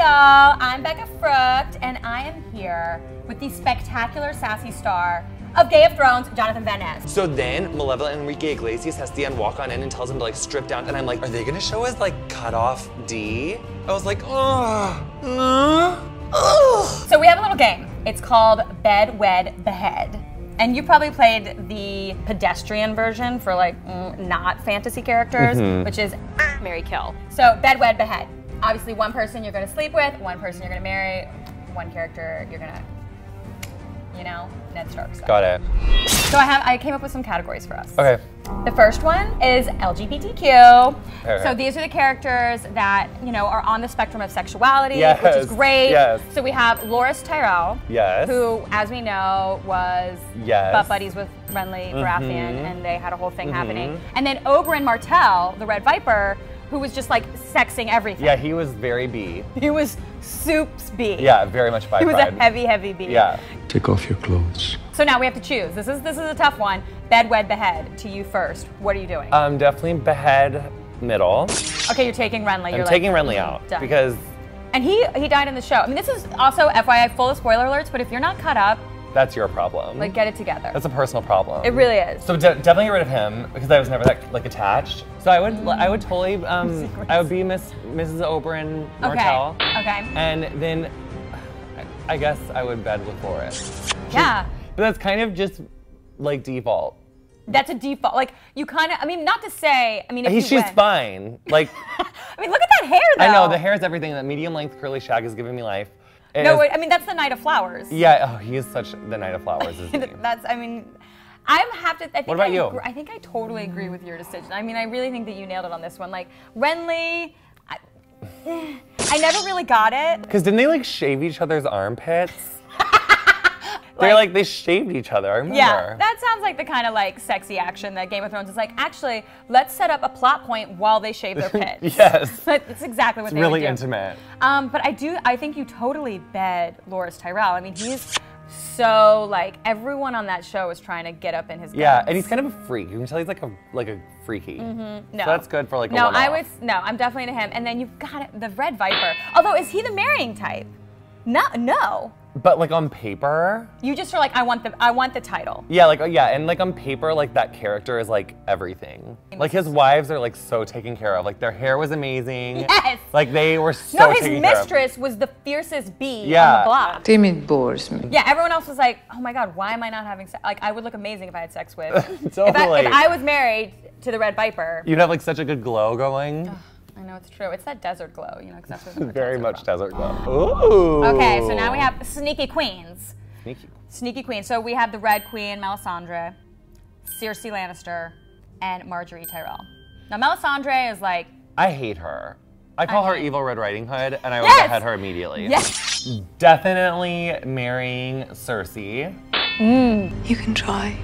y'all, I'm Becca Frucht, and I am here with the spectacular sassy star of Game of Thrones, Jonathan Van Ness. So then, Malevolent Enrique Iglesias has Theon walk on in and tells him to like strip down, and I'm like, are they gonna show us like cut off D? I was like, oh. So we have a little game. It's called Bed, Wed, Behead. And you probably played the pedestrian version for like not fantasy characters, which is marry, kill. So Bed, Wed, Behead. Obviously one person you're gonna sleep with, one person you're gonna marry, one character you're gonna, you know, Ned Stark stuff. Got it. So I came up with some categories for us. Okay. The first one is LGBTQ. Okay. So these are the characters that, you know, are on the spectrum of sexuality, Yes. which is great. Yes. So we have Loras Tyrell, Yes. who, as we know, was butt buddies with Renly Baratheon, and they had a whole thing happening. And then Oberyn Martell, the Red Viper, who was just like sexing everything. Yeah, he was very B. He was soups B. Yeah, very much bi. He was a heavy, heavy B. Yeah. Take off your clothes. So now we have to choose. This is a tough one. Bed, Wed, Behead. To you first. What are you doing? Definitely Behead middle. Okay, you're taking Renly. I'm taking Renly out done. because. And he died in the show. I mean, this is also FYI full of spoiler alerts. But if you're not caught up, That's your problem. like get it together. That's a personal problem. It really is. So definitely get rid of him because I was never that like attached. So I would totally I would be Mrs. Oberyn Martell. Okay. And then I guess I would bed with Loras. Yeah. But that's kind of just like default. That's a default. Like you kind of. I mean, not to say. I mean, if She's fine. Like. I mean, look at that hair though. I know the hair is everything. That medium length curly shag is giving me life. No, I mean that's the Knight of Flowers. Yeah. Oh, he is such the Knight of Flowers. Isn't he? That's. I mean. I think what about you? I think I totally agree with your decision. I mean, I really think that you nailed it on this one. Like Renly, I never really got it. Because didn't they like shave each other's armpits? They shaved each other, I remember. Yeah, that sounds like the kind of like sexy action that Game of Thrones is like, actually, let's set up a plot point while they shave their pits. Yes. That's exactly what they really would do. intimate. But I think you totally bed Loras Tyrell. I mean, he's so like, everyone on that show is trying to get up in his guns. Yeah, and he's kind of a freak. You can tell he's like a freaky. No. So that's good for like a No, one-off. I'm definitely into him. And then you've got it, the Red Viper. Although, is he the marrying type? No. But like on paper. You just are like, I want the title. Yeah, and like on paper, like that character is like everything. Like his wives are like so taken care of. Like their hair was amazing. Yes. Like they were so No, his taken care of. mistress was the fiercest bee on Yeah. the block. Timid bores me. Yeah, everyone else was like, oh my God, why am I not having sex? Like, I would look amazing if I had sex with. Totally. If I was married to the Red Viper. You'd have like such a good glow going. I know, it's true. It's that desert glow, you know, because that's where Very much desert glow. Ooh. Okay, so now we have sneaky queens. Sneaky. Sneaky queen. So we have the Red Queen, Melisandre, Cersei Lannister, and Marjorie Tyrell. Now Melisandre is like... I hate her. I call her Evil Red Riding Hood, and I would Yes! behead her immediately. Yes! Definitely marrying Cersei. You can try.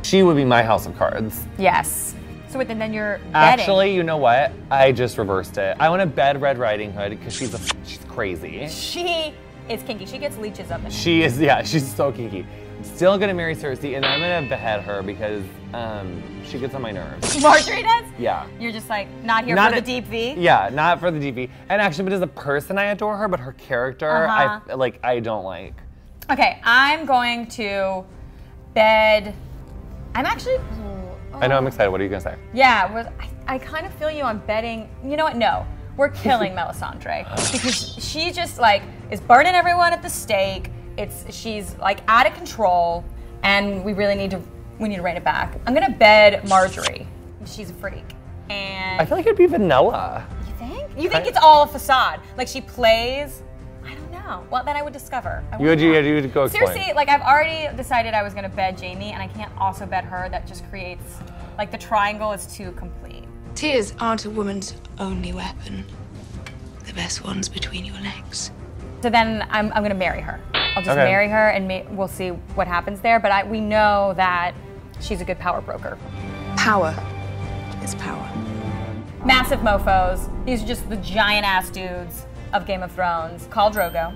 She would be my House of Cards. Yes. So wait, then you're betting. Actually, you know what? I just reversed it. I want to bed Red Riding Hood because she's crazy. She is kinky. She gets leeches up in her. She is, yeah, she's so kinky. Still gonna marry Cersei, and I'm gonna behead her because she gets on my nerves. Marjorie does? Yeah. You're just like, not here Not for a- the deep V? Yeah, not for the DP. And actually, but as a person, I adore her, but her character, I don't like. Okay, I'm going to bed. I'm actually. I know, I'm excited. What are you gonna say? Yeah, I kind of feel you on betting. You know what? No, we're killing Melisandre because she just like is burning everyone at the stake. She's like out of control, and we really need to rein it back. I'm gonna bed Marjorie. She's a freak, and I feel like it'd be vanilla. you think? You think it's all a facade? Like she plays? I don't know. Well, then I would discover. You would go explain. Seriously, like I've already decided I was gonna bed Jamie, and I can't also bed her. That just creates, like the triangle is too complete. Tears aren't a woman's only weapon. The best one's between your legs. So then I'm gonna marry her. I'll just Okay. marry her, and we'll see what happens there. But we know that she's a good power broker. Power is power. Massive mofos. These are just the giant ass dudes of Game of Thrones. Khal Drogo,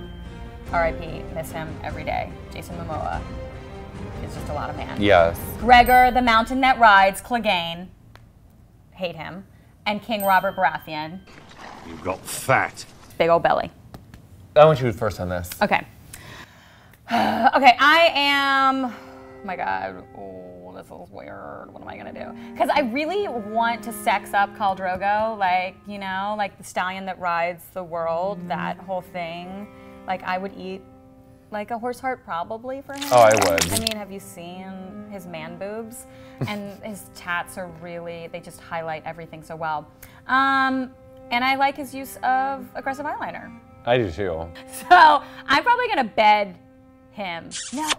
R.I.P. Miss him every day. Jason Momoa is just a lot of man. Yes. Gregor, the mountain that rides, Clegane, hate him, and King Robert Baratheon. You got fat. Big old belly. I want you first on this. Okay. Okay, I am, oh my God, oh, this is weird. What am I gonna do? Because I really want to sex up Khal Drogo, like, you know, like the stallion that rides the world, that whole thing. Like, I would eat like a horse heart probably for him. Oh, I would. I mean, have you seen his man boobs? And his tats are really, they just highlight everything so well. And I like his use of aggressive eyeliner. I do too. So I'm probably gonna bed him. No,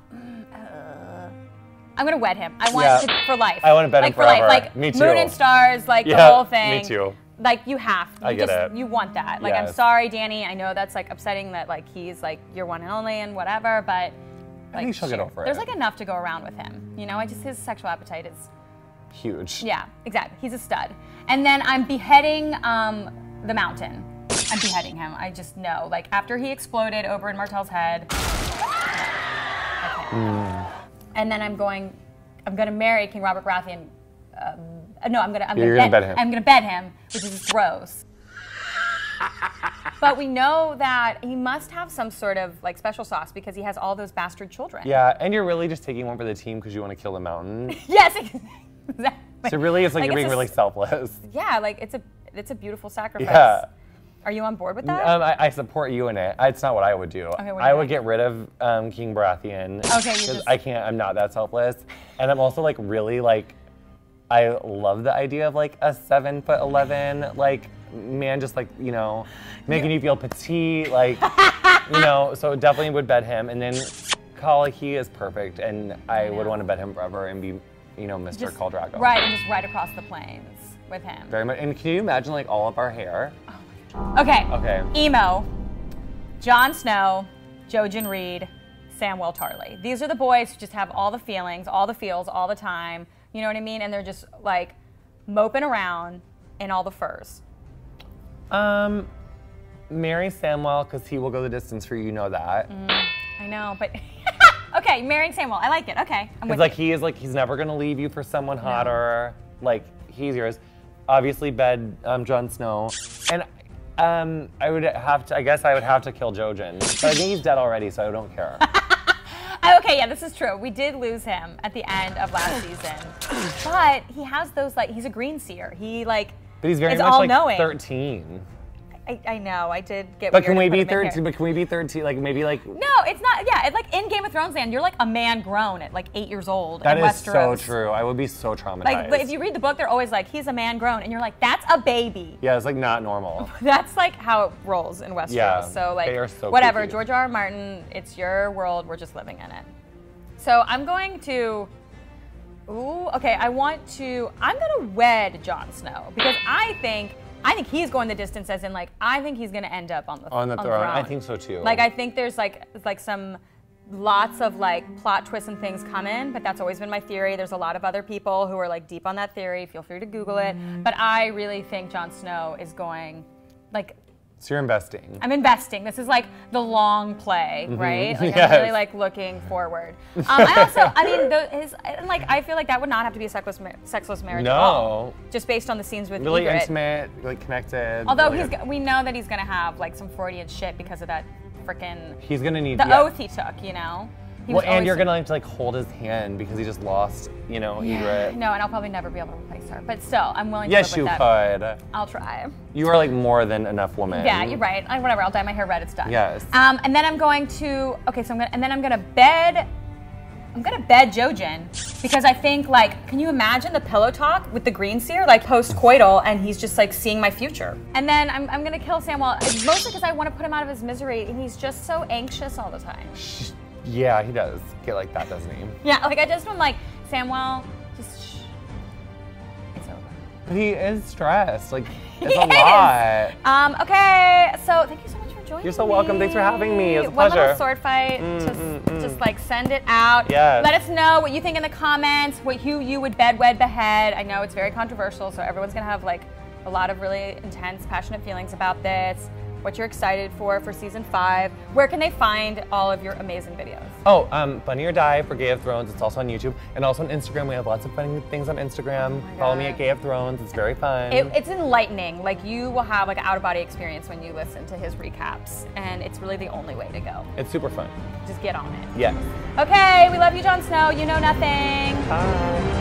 I'm gonna wed him. I want to, for life. I want to bed him for life. forever. Like me too. Moon and stars, like the whole thing. Me too. Like you have. I get it. You want that. Like Yes. I'm sorry, Danny. I know that's like upsetting that like he's like your one and only and whatever, but like I think she'll get over it. there's like enough to go around with him. You know, his sexual appetite is huge. Yeah, exactly. He's a stud. And then I'm beheading the Mountain. I'm beheading him. I just know. Like after he exploded over in Martell's head. And then I'm gonna marry King Robert Baratheon. No, I'm gonna bed him. I'm gonna bed him, which is gross. But we know that he must have some sort of like special sauce because he has all those bastard children. Yeah, and you're really just taking one for the team because you want to kill the Mountain. Yes, exactly. So really, it's like you're being really selfless. Yeah, like it's a beautiful sacrifice. Yeah. Are you on board with that? I support you in it. It's not what I would do. Okay, what do I you would think? get rid of King Baratheon. Okay, you just... I can't. I'm not that selfless, and I'm also like really like. I love the idea of like a 7'11" like man, just like making you feel petite, like So definitely would bed him, and then Khal, he is perfect, and I would want to bed him forever and be Mr. Khal Drogo. Right, and just ride across the plains with him. Very much. And can you imagine like all of our hair? Okay. Okay. Emo, Jon Snow, Jojen Reed, Samwell Tarly. These are the boys who just have all the feelings, all the feels, all the time. You know what I mean? And they're just like moping around in all the furs. Marry Samwell because he will go the distance for you. You know that. I know, but okay, marrying Samwell. I like it. Okay, I'm with you. He's never gonna leave you for someone hotter. No. Like he's yours. Obviously, bed Jon Snow, and I would have to. I guess I would have to kill Jojen, but I think he's dead already, so I don't care. Okay, yeah, this is true. We did lose him at the end of last season, but he has those like he's a green seer. He like. But he's very much all like knowing. 13. I know. I did get. But can we weird be to put him in 13? here. But can we be 13? Like maybe like. No, it's not. Yeah, it's like in Game of Thrones land, you're like a man grown at like 8 years old. That in is Westeros. so true. I would be so traumatized. Like, but if you read the book, they're always like, he's a man grown, and you're like, that's a baby. Yeah, it's like not normal. That's like how it rolls in Westeros. Yeah, so like, they are so whatever. creepy. George R. R. Martin, it's your world. We're just living in it. So I'm going to. Ooh, okay. I'm gonna wed Jon Snow because I think he's going the distance, as in like I think he's gonna end up on the throne. I think so too. Like I think there's like some lots of like plot twists and things coming, but that's always been my theory. There's a lot of other people who are like deep on that theory. Feel free to Google it. But I really think Jon Snow is going like. So you're investing. I'm investing. This is like the long play, right? Like Yes. I'm really like looking forward. I feel like that would not have to be a sexless marriage at all. Just based on the scenes with really Ingrid. intimate, like connected. Although really we know that he's gonna have like some Freudian shit because of that frickin' he's gonna need the oath he took, He well, was and always you're gonna have to like hold his hand because he just lost, Ingrid. No, and I'll probably never be able to replace her. But still, I'm willing to Yes, live you with that. could. I'll try. You are like more than enough woman. Yeah, you're right. Whatever. I'll dye my hair red. It's done. Yes. And then I'm going to. Okay, so I'm gonna bed. I'm gonna bed Jojen because I think like, can you imagine the pillow talk with the green seer like post-coital, and he's just like seeing my future. And then I'm gonna kill Samwell mostly because I want to put him out of his misery, and he's just so anxious all the time. Yeah, he does get like that, doesn't he? Yeah, like I just am like, Samwell, just shh. It's over. But he is stressed. Like, it's a lot. Okay, so thank you so much for joining me. You're so welcome. Thanks for having me. It's a One pleasure. little sword fight. Just like send it out. Yes. Let us know what you think in the comments, who you would bed, wed, behead. I know it's very controversial, so everyone's gonna have like a lot of really intense, passionate feelings about this. what you're excited for season 5. Where can they find all of your amazing videos? Oh, Bunny or Die for Game of Thrones. It's also on YouTube and also on Instagram. We have lots of funny things on Instagram. Follow me at Game of Thrones. It's very fun. It's enlightening. Like, you will have like an out-of-body experience when you listen to his recaps, and it's really the only way to go. It's super fun. Just get on it. Yes. Okay, we love you, Jon Snow. You know nothing. Bye.